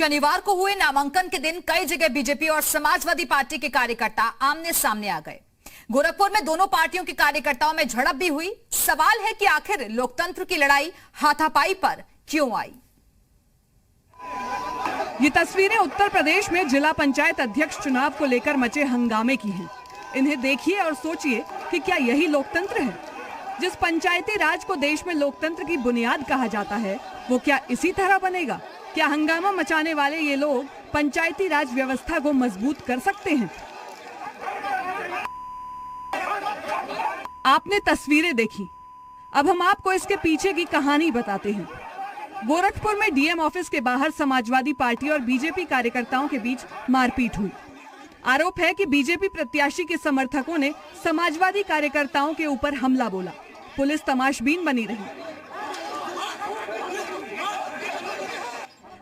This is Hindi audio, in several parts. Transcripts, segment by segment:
शनिवार को हुए नामांकन के दिन कई जगह बीजेपी और समाजवादी पार्टी के कार्यकर्ता आमने सामने आ गए। गोरखपुर में दोनों पार्टियों के कार्यकर्ताओं में झड़प भी हुई। सवाल है कि आखिर लोकतंत्र की लड़ाई हाथापाई पर क्यों आई। ये तस्वीरें उत्तर प्रदेश में जिला पंचायत अध्यक्ष चुनाव को लेकर मचे हंगामे की हैं। इन्हें देखिए और सोचिए कि क्या यही लोकतंत्र है? जिस पंचायती राज को देश में लोकतंत्र की बुनियाद कहा जाता है, वो क्या इसी तरह बनेगा? क्या हंगामा मचाने वाले ये लोग पंचायती राज व्यवस्था को मजबूत कर सकते हैं? आपने तस्वीरें देखी, अब हम आपको इसके पीछे की कहानी बताते हैं। गोरखपुर में डीएम ऑफिस के बाहर समाजवादी पार्टी और बीजेपी कार्यकर्ताओं के बीच मारपीट हुई। आरोप है कि बीजेपी प्रत्याशी के समर्थकों ने समाजवादी कार्यकर्ताओं के ऊपर हमला बोला। पुलिस तमाशबीन बनी रही।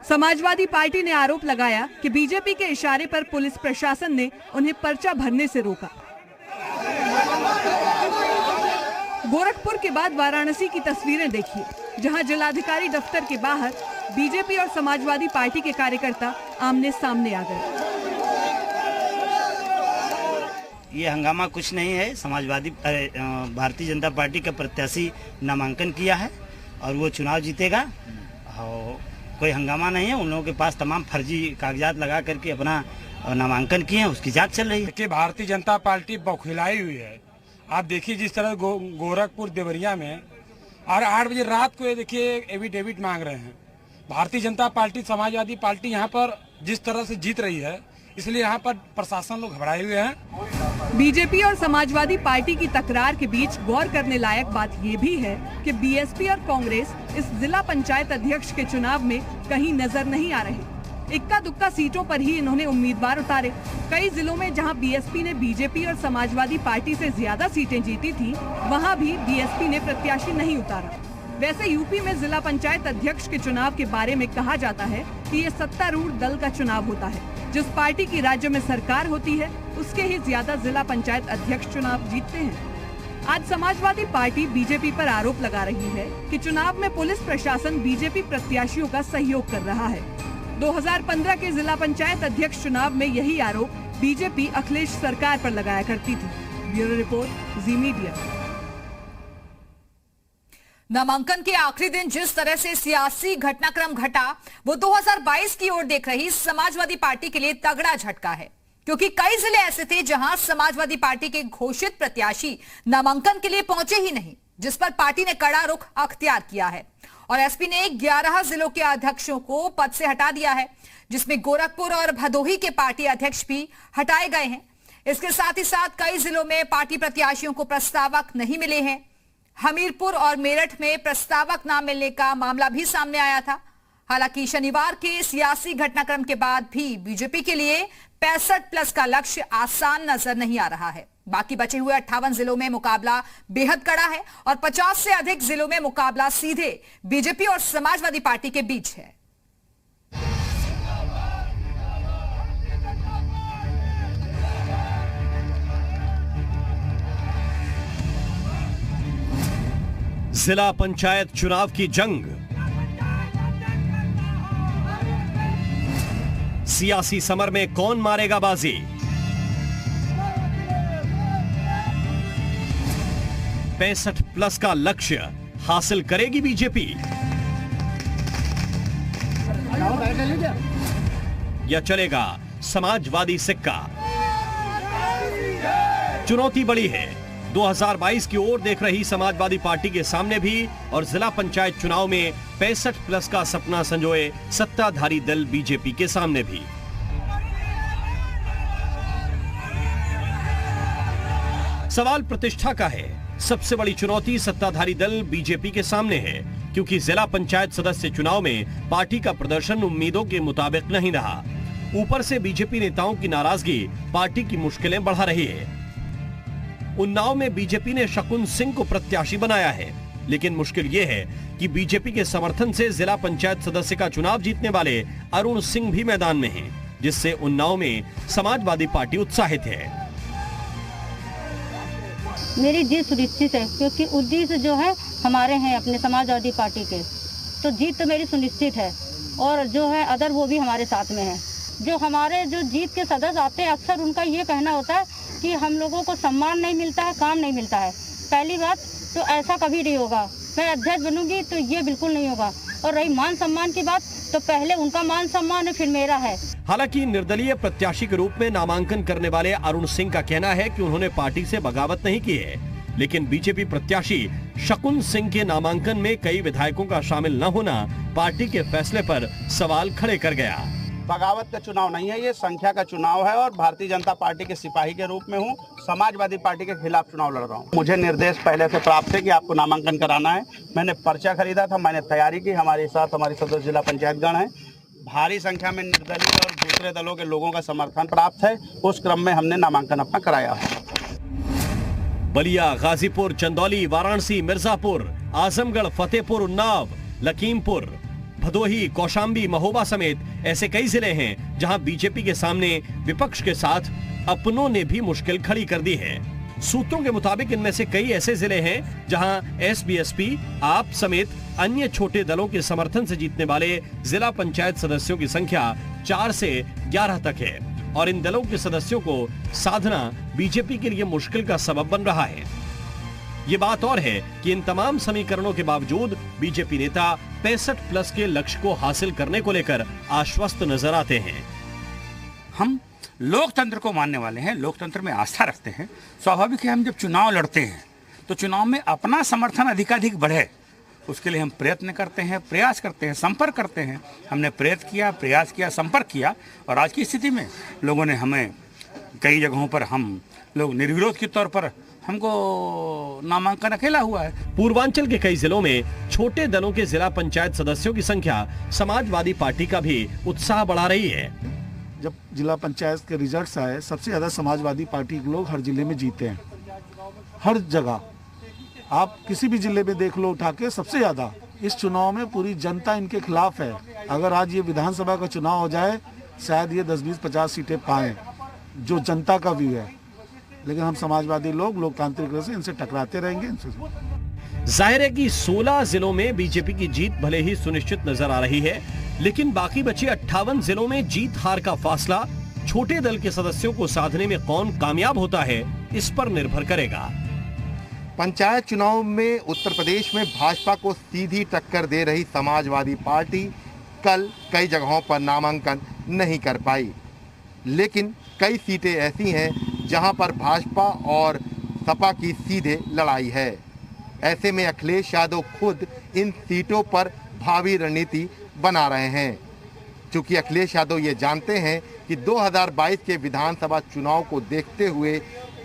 समाजवादी पार्टी ने आरोप लगाया कि बीजेपी के इशारे पर पुलिस प्रशासन ने उन्हें पर्चा भरने से रोका। गोरखपुर के बाद वाराणसी की तस्वीरें देखिए, जहां जिलाधिकारी दफ्तर के बाहर बीजेपी और समाजवादी पार्टी के कार्यकर्ता आमने सामने आ गए। ये हंगामा कुछ नहीं है। समाजवादी भारतीय जनता पार्टी का प्रत्याशी नामांकन किया है और वो चुनाव जीतेगा। और कोई हंगामा नहीं है। उन लोगों के पास तमाम फर्जी कागजात लगा करके अपना नामांकन किए हैं, उसकी जांच चल रही है। देखिए, भारतीय जनता पार्टी बौखिलाई हुई है। आप देखिए जिस तरह गोरखपुर देवरिया में और 8 बजे रात को ये देखिए एफिडेविट मांग रहे हैं। भारतीय जनता पार्टी समाजवादी पार्टी यहाँ पर जिस तरह से जीत रही है, इसलिए यहाँ पर प्रशासन लोग घबराए हुए हैं। बीजेपी और समाजवादी पार्टी की तकरार के बीच गौर करने लायक बात ये भी है कि बीएसपी और कांग्रेस इस जिला पंचायत अध्यक्ष के चुनाव में कहीं नजर नहीं आ रहे। इक्का दुक्का सीटों पर ही इन्होंने उम्मीदवार उतारे। कई जिलों में जहां बीएसपी ने बीजेपी और समाजवादी पार्टी से ज्यादा सीटें जीती थी, वहां भी बीएसपी ने प्रत्याशी नहीं उतारा। वैसे यूपी में जिला पंचायत अध्यक्ष के चुनाव के बारे में कहा जाता है कि ये सत्तारूढ़ दल का चुनाव होता है। जिस पार्टी की राज्य में सरकार होती है, उसके ही ज्यादा जिला पंचायत अध्यक्ष चुनाव जीतते हैं। आज समाजवादी पार्टी बीजेपी पर आरोप लगा रही है कि चुनाव में पुलिस प्रशासन बीजेपी प्रत्याशियों का सहयोग कर रहा है। 2015 के जिला पंचायत अध्यक्ष चुनाव में यही आरोप बीजेपी अखिलेश सरकार पर लगाया करती थी। ब्यूरो रिपोर्ट, जी मीडिया। नामांकन के आखिरी दिन जिस तरह से सियासी घटनाक्रम घटा, वो 2022 की ओर देख रही समाजवादी पार्टी के लिए तगड़ा झटका है, क्योंकि कई जिले ऐसे थे जहां समाजवादी पार्टी के घोषित प्रत्याशी नामांकन के लिए पहुंचे ही नहीं, जिस पर पार्टी ने कड़ा रुख अख्तियार किया है और एसपी ने 11 जिलों के अध्यक्षों को पद से हटा दिया है, जिसमें गोरखपुर और भदोही के पार्टी अध्यक्ष भी हटाए गए हैं। इसके साथ ही साथ कई जिलों में पार्टी प्रत्याशियों को प्रस्तावक नहीं मिले हैं। हमीरपुर और मेरठ में प्रस्तावक न मिलने का मामला भी सामने आया था। हालांकि शनिवार के सियासी घटनाक्रम के बाद भी बीजेपी के लिए 65+ का लक्ष्य आसान नजर नहीं आ रहा है। बाकी बचे हुए 58 जिलों में मुकाबला बेहद कड़ा है और 50 से अधिक जिलों में मुकाबला सीधे बीजेपी और समाजवादी पार्टी के बीच है। जिला पंचायत चुनाव की जंग, सियासी समर में कौन मारेगा बाजी? $65+ का लक्ष्य हासिल करेगी बीजेपी या चलेगा समाजवादी सिक्का? चुनौती बड़ी है। 2022 की ओर देख रही समाजवादी पार्टी के सामने भी और जिला पंचायत चुनाव में 65+ का सपना संजोए सत्ताधारी दल बीजेपी के सामने भी। सवाल प्रतिष्ठा का है। सबसे बड़ी चुनौती सत्ताधारी दल बीजेपी के सामने है, क्योंकि जिला पंचायत सदस्य चुनाव में पार्टी का प्रदर्शन उम्मीदों के मुताबिक नहीं रहा। ऊपर से बीजेपी नेताओं की नाराजगी पार्टी की मुश्किलें बढ़ा रही है। उन्नाव में बीजेपी ने शकुन सिंह को प्रत्याशी बनाया है, लेकिन मुश्किल ये है कि बीजेपी के समर्थन से जिला पंचायत सदस्य का चुनाव जीतने वाले अरुण सिंह भी मैदान में हैं, जिससे उन्नाव में समाजवादी पार्टी उत्साहित है। मेरी जीत सुनिश्चित है, क्योंकि उद्देश्य जो है हमारे हैं अपने समाजवादी पार्टी के, तो जीत तो मेरी सुनिश्चित है। और जो है अदर वो भी हमारे साथ में है। जो हमारे जो जीत के सदस्य आते हैं अक्सर उनका ये कहना होता है कि हम लोगों को सम्मान नहीं मिलता है, काम नहीं मिलता है। पहली बात तो ऐसा कभी नहीं होगा, मैं अध्यक्ष बनूंगी तो ये बिल्कुल नहीं होगा। और रही मान सम्मान की बात, तो पहले उनका मान सम्मान है फिर मेरा है। हालांकि निर्दलीय प्रत्याशी के रूप में नामांकन करने वाले अरुण सिंह का कहना है कि उन्होंने पार्टी से बगावत नहीं की है, लेकिन बीजेपी प्रत्याशी शकुन सिंह के नामांकन में कई विधायकों का शामिल न होना पार्टी के फैसले पर सवाल खड़े कर गया। बगावत का चुनाव नहीं है, ये संख्या का चुनाव है और भारतीय जनता पार्टी के सिपाही के रूप में हूँ, समाजवादी पार्टी के खिलाफ चुनाव लड़ रहा हूँ। मुझे निर्देश पहले से प्राप्त है कि आपको नामांकन कराना है। मैंने पर्चा खरीदा था, मैंने तैयारी की, हमारे साथ हमारे सदस्य जिला पंचायतगण हैं। भारी संख्या में निर्दलीय और दूसरे दलों के लोगों का समर्थन प्राप्त है, उस क्रम में हमने नामांकन अपना कराया है। बलिया, गाजीपुर, चंदौली, वाराणसी, मिर्जापुर, आजमगढ़, फतेहपुर, उन्नाव, लखीमपुर, भदोही, कौशाम्बी, महोबा समेत ऐसे कई जिले हैं जहां बीजेपी के सामने विपक्ष के साथ अपनों ने भी मुश्किल खड़ी कर दी है। सूत्रों के मुताबिक इनमें से कई ऐसे जिले हैं जहां एसबीएसपी, आप समेत अन्य छोटे दलों के समर्थन से जीतने वाले जिला पंचायत सदस्यों की संख्या 4 से 11 तक है और इन दलों के सदस्यों को साधना बीजेपी के लिए मुश्किल का सबब बन रहा है। ये बात और है कि इन तमाम समीकरणों के बावजूद बीजेपी नेता 65+ के लक्ष्य को हासिल करने को लेकर आश्वस्त नजर आते हैं। हम लोकतंत्र को मानने वाले हैं, लोकतंत्र में आस्था रखते हैं। स्वाभाविक है हम जब चुनाव लड़ते हैं तो चुनाव में अपना समर्थन अधिकाधिक बढ़े, उसके लिए हम प्रयत्न करते हैं, प्रयास करते हैं, संपर्क करते हैं। हमने प्रयत्न किया, प्रयास किया, संपर्क किया और आज की स्थिति में लोगों ने हमें कई जगहों पर हम लोग निर्विरोध के तौर पर हमको नामांकन अकेला हुआ है। पूर्वांचल के कई जिलों में छोटे दलों के जिला पंचायत सदस्यों की संख्या समाजवादी पार्टी का भी उत्साह बढ़ा रही है। जब जिला पंचायत के रिजल्ट्स आए, सबसे ज्यादा समाजवादी पार्टी के लोग हर जिले में जीते हैं। हर जगह आप किसी भी जिले में देख लो उठा के, सबसे ज्यादा इस चुनाव में पूरी जनता इनके खिलाफ है। अगर आज ये विधानसभा का चुनाव हो जाए, शायद ये 10, 20, 50 सीटें पाएं, जो जनता का व्यू है। लेकिन हम समाजवादी लोग लोकतांत्रिक रूप से इनसे टकराते रहेंगे। जाहिर है कि 16 जिलों में बीजेपी की जीत भले ही सुनिश्चित नजर आ रही है, लेकिन बाकी बचे 58 जिलों में जीत हार का फासला छोटे दल के सदस्यों को साधने में कौन कामयाब होता है, इस पर निर्भर करेगा। पंचायत चुनाव में उत्तर प्रदेश में भाजपा को सीधी टक्कर दे रही समाजवादी पार्टी कल कई जगहों पर नामांकन नहीं कर पाई, लेकिन कई सीटें ऐसी हैं जहां पर भाजपा और सपा की सीधे लड़ाई है। ऐसे में अखिलेश यादव खुद इन सीटों पर भावी रणनीति बना रहे हैं, क्योंकि अखिलेश यादव ये जानते हैं कि 2022 के विधानसभा चुनाव को देखते हुए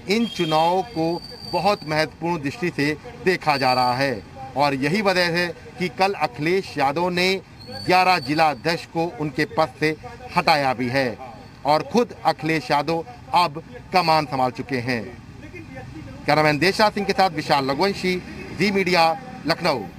इन चुनावों को बहुत महत्वपूर्ण दृष्टि से देखा जा रहा है। और यही वजह है कि कल अखिलेश यादव ने 11 जिला अध्यक्ष को उनके पद से हटाया भी है और खुद अखिलेश यादव अब कमान संभाल चुके हैं। कैमरामैन देशराज सिंह के साथ विशाल लघुवंशी, जी मीडिया, लखनऊ।